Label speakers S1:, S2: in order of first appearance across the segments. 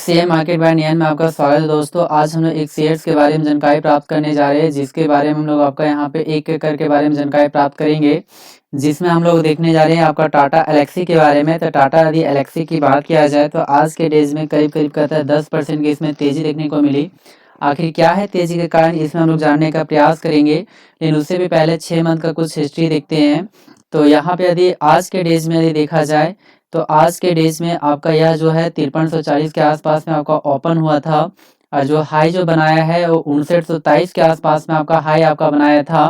S1: Share market bye नियन में आपका स्वागत है दोस्तों। आज हम लोग एक शेयर्स के बारे में जानकारी प्राप्त करने जा रहे हैं, जिसके बारे में हम लोग आपका यहाँ पे एक एक करके बारे में जानकारी प्राप्त करेंगे। जिसमें हम लोग देखने जा रहे हैं आपका टाटा एलेक्सी के बारे में। तो टाटा यदि एलेक्सी की बात किया जाए तो आज के डेज में करीब करीब कहता है 10% की इसमें तेजी देखने को मिली। आखिर क्या है तेजी के कारण, इसमें हम लोग जानने का प्रयास करेंगे, लेकिन उससे भी पहले 6 मंथ का कुछ हिस्ट्री देखते हैं। तो यहाँ पे यदि आज के डेज में यदि देखा जाए तो आज के डेज में आपका यह जो है 5340 के आसपास में आपका ओपन हुआ था, और जो हाई जो बनाया है वो 5923 के आसपास में आपका हाई आपका बनाया था।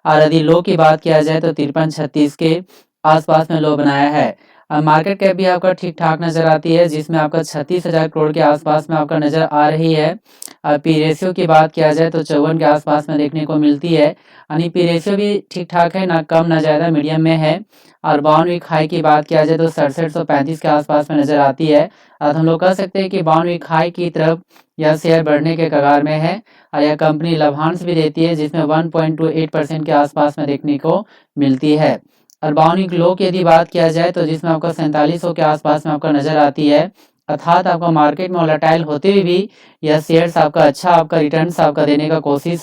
S1: और यदि लो की बात किया जाए तो 5336 के आसपास में लो बनाया है। मार्केट कैप भी आपका ठीक ठाक नजर आती है, जिसमें आपका 36,000 करोड़ के आसपास में आपका नजर आ रही है। पी रेशियो की बात किया जाए तो 54 के आसपास में देखने को मिलती है, यानी पी रेशियो भी ठीक ठाक है, ना कम ना ज़्यादा मीडियम में है। और बाउंड वीक हाई की बात किया जाए तो 6735 के आसपास में नजर आती है। अब हम लोग कह सकते हैं कि बाउंड वीक हाई की तरफ यह शेयर बढ़ने के कगार में है, और यह कंपनी लाभांश भी देती है, जिसमें 1.28% के आसपास में देखने को मिलती है। और बाउंड वीक लो की यदि बात किया जाए तो जिसमें आपका 4700 के आसपास में आपका नजर आती है। अर्थात आपका मार्केट में वोलेटाइल होते हुए भी यह शेयर्स आपका अच्छा आपका रिटर्न्स आपका देने का कोशिश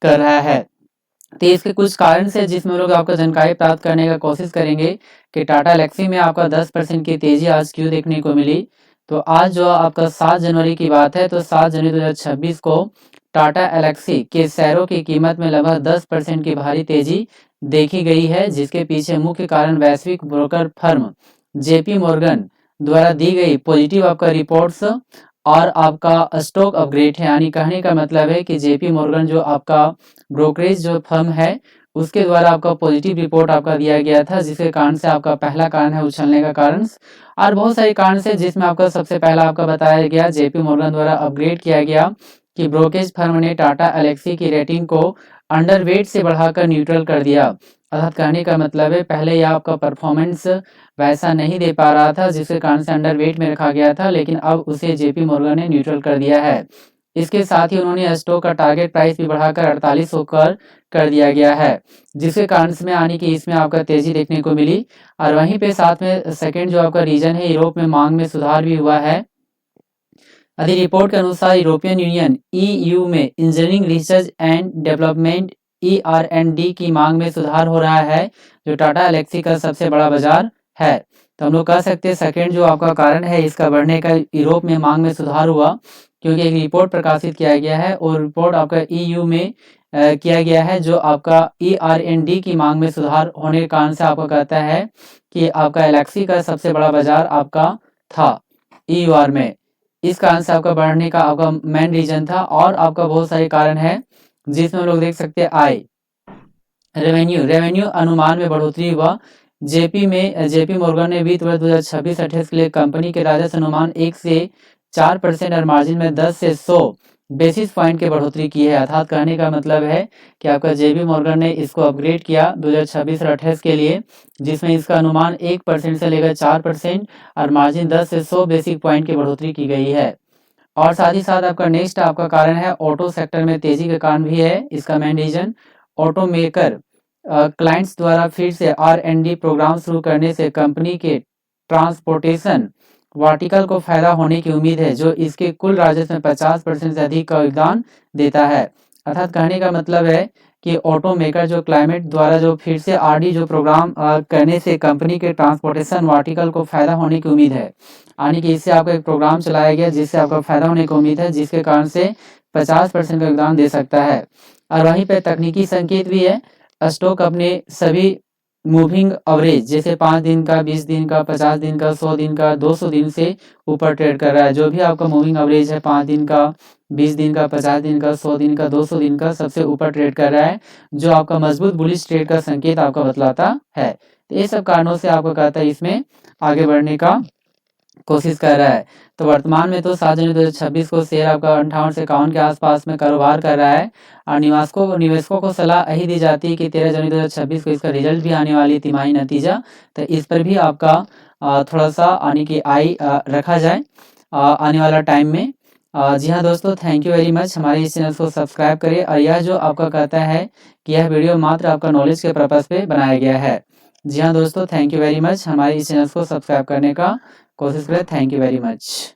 S1: कर रहा है। तो इसके कुछ कारण से जिसमें लोग आपका जानकारी प्राप्त करने का कोशिश करेंगे कि टाटा एलेक्सी में आपका 10% की तेजी आज क्यों देखने को मिली। तो आज जो आपका 7 जनवरी की बात है, तो 7 जनवरी 2026 को टाटा एलेक्सी के शेयरों की कीमत में लगभग 10% की भारी तेजी देखी गई है, जिसके पीछे मुख्य कारण वैश्विक ब्रोकर फर्म जेपी मॉर्गन द्वारा दी गई पॉजिटिव आपका रिपोर्ट्स और आपका स्टॉक अपग्रेड है। यानी कहने का मतलब है कि जेपी मॉर्गन जो आपका ब्रोकरेज जो फर्म है उसके द्वारा आपका पॉजिटिव रिपोर्ट आपका दिया गया था, जिसके कारण से आपका पहला कारण है उछलने का कारण। और बहुत सारे कारण से, जिसमें आपका सबसे पहला आपका बताया गया जेपी मॉर्गन द्वारा अपग्रेड किया गया कि ब्रोकरेज फर्म ने टाटा एलेक्सी की रेटिंग को अंडरवेट से बढ़ाकर न्यूट्रल कर दिया। अर्थात कहने का मतलब है पहले यह आपका परफॉर्मेंस वैसा नहीं दे पा रहा था, जिसके कारण से अंडरवेट में रखा गया था, लेकिन अब उसे जेपी मॉर्गन ने न्यूट्रल कर दिया है। इसके साथ ही उन्होंने स्टॉक का टारगेट प्राइस भी बढ़ाकर 48 कर दिया गया है, जिसके कारण से यानी कि इसमें आपका तेजी देखने को मिली। और वहीं पे साथ में सेकंड जो आपका रीजन है, यूरोप में मांग में सुधार भी हुआ है। यदि रिपोर्ट के अनुसार यूरोपियन यूनियन ईयू में engineering research and development ER&D की मांग में सुधार हो रहा है, जो टाटा एलेक्सी का सबसे बड़ा बाजार है। तो हम लोग कह सकते हैं सेकेंड जो आपका कारण है इसका बढ़ने का, यूरोप में मांग में सुधार हुआ, क्योंकि एक रिपोर्ट प्रकाशित किया गया है और रिपोर्ट आपका EU में किया गया है, जो आपका ER&D की मांग में सुधार होने के कारण से आपको कहता है कि आपका एलेक्सी का सबसे बड़ा बाजार आपका था EUR में। इस कारण से आपका बढ़ने का आपका मेन रीजन था, और आपका बहुत सारे कारण है, जिसमें लोग देख सकते हैं आय रेवेन्यू अनुमान में बढ़ोतरी हुआ। जेपी मॉर्गन ने वित्त वर्ष 2026-28 के लिए कंपनी के राजस्व अनुमान 1 से 4% और मार्जिन में 10 से 100 बेसिस पॉइंट की बढ़ोतरी की है। अर्थात कहने का मतलब है कि आपका जेपी मॉर्गन ने इसको अपग्रेड किया 2026 और 28 के लिए, जिसमें इसका अनुमान 1% से लेकर 4% और मार्जिन 10 से 100 बेसिक पॉइंट की बढ़ोतरी की गई है। और साथ ही साथ आपका नेक्स्ट आपका कारण है ऑटो सेक्टर में तेजी के कारण भी है। इसका main reason auto maker clients द्वारा फिर से R&D प्रोग्राम शुरू करने से कंपनी के ट्रांसपोर्टेशन वर्टिकल को फायदा होने की उम्मीद है, जो इसके कुल राजस्व में 50% से अधिक का योगदान देता है। अर्थात कहने का मतलब है कि ऑटो मेकर जो क्लाइमेट द्वारा जो फिर से RD जो प्रोग्राम करने से कंपनी के ट्रांसपोर्टेशन वर्टिकल को फायदा होने की उम्मीद है। यानी कि इससे आपका एक प्रोग्राम चलाया गया जिससे आपका फायदा होने की उम्मीद है, जिसके कारण से 50% का योगदान दे सकता है। और वहीं पे तकनीकी संकेत भी है। स्टॉक अपने सभी मूविंग एवरेज जैसे 5 दिन का, 20 दिन का, 50 दिन का, 100 दिन का, 200 दिन से ऊपर ट्रेड कर रहा है। जो भी आपका मूविंग एवरेज है 5 दिन का, 20 दिन का, 50 दिन का, 100 दिन का, 200 दिन का, सबसे ऊपर ट्रेड कर रहा है, जो आपका मजबूत बुलिश ट्रेड का संकेत आपका बतलाता है। तो ये सब कारणों से आपको कहता है इसमें आगे बढ़ने का कोशिश कर रहा है। तो वर्तमान में तो 7 जनवरी 2026 को शेयर आपका 58 से 51 के आसपास में कारोबार कर रहा है, और निवेशकों को सलाह यही दी जाती है कि 13 जनवरी 2026 को इसका रिजल्ट भी आने वाली तिमाही नतीजा, तो इस पर भी आपका थोड़ा सा आने की रखा जाए आने वाला टाइम में। जी हाँ दोस्तों, थैंक यू वेरी मच। हमारे इस चैनल को सब्सक्राइब करें, और यह जो आपका कहता है कि यह वीडियो मात्र आपका नॉलेज के पर्पज़ पे बनाया गया है। जी हाँ दोस्तों, थैंक यू वेरी मच। हमारे इस चैनल को सब्सक्राइब करने का कोशिश करें। Thank you very much.